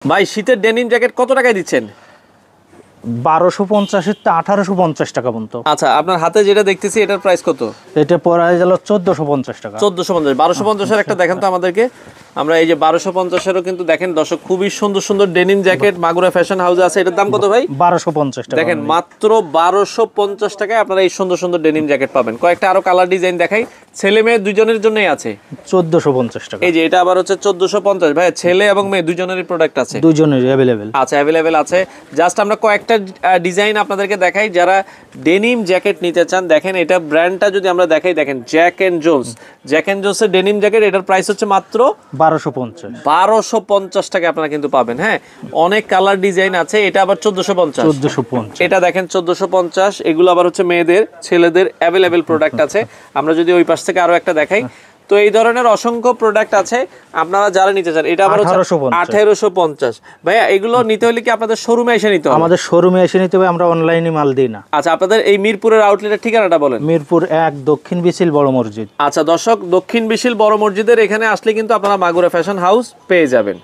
ভাই শীতের denim jacket কত টাকায় দিচ্ছেন? 1250 থেকে 1850 টাকা পর্যন্ত। আচ্ছা, আপনার হাতে যেটা দেখতেছি এটার প্রাইস কত? এটা পড়া গেল 1450 টাকা। 1450। 1250 এর একটা দেখেন তো আমাদেরকে। আমরা এই যে 1250 এরও কিন্তু দেখেন দর্শক, খুবই সুন্দর সুন্দর ডেনিম জ্যাকেট মাগুরা ফ্যাশন হাউসে আছে। এটার দাম কত ভাই? 1250 টাকা। দেখেন মাত্র 1250 টাকায় আপনারা এই সুন্দর সুন্দর ডেনিম জ্যাকেট পাবেন। কয়েকটা আরো কালার ডিজাইন দেখাই, ছেলে মেয়ে দুজনের জন্যই আছে। 1450 টাকা। এই যে এটা আবার হচ্ছে 1450। ভাই ছেলে এবং মেয়ে দুজনেরই প্রোডাক্ট আছে, দুজনেরই अवेलेबल। আচ্ছা অ্যাভেলেবেল আছে। জাস্ট আমরা কয়েকটা ডিজাইন আপনাদেরকে দেখাই, যারা ডেনিম জ্যাকেট নিতে চান। দেখেন এটা ব্র্যান্ডটা যদি আমরা দেখাই, দেখেন Jack and Jones. Jack and জোন্সের ডেনিম জ্যাকেট, এটার প্রাইস হচ্ছে মাত্র 1250। 1250 টাকা আপনারা কিন্তু পাবেন। হ্যাঁ, অনেক কালার ডিজাইন আছে। এটা আবার 1450। 1450। এটা দেখেন 1450। এগুলো আবার হচ্ছে মেয়েদের ছেলেদের অ্যাভেলেবেল প্রোডাক্ট আছে। আমরা যদি ওই পাশ থেকে আরো একটা দেখাই, তো এই ধরনের অসংখ্য প্রোডাক্ট আছে আপনারা যারা নিতে চান। এটা আবার 1850। ভাইয়া এগুলো নিতে হলে কি আপনাদের শোরুমে এসে নিতে হবে? আমাদের শোরুমে এসে নিতে হবে, আমরা অনলাইনে মাল দিই না। আচ্ছা, আপনাদের এই মিরপুরের আউটলেটের ঠিকানাটা বলেন। মিরপুর 1 দক্ষিণ বিসিল বড় মসজিদ। আচ্ছা দর্শক, দক্ষিণ বিশিল বড় মসজিদের এখানে আসলে কিন্তু আপনারা মাগুরা ফ্যাশন হাউস পেয়ে যাবেন।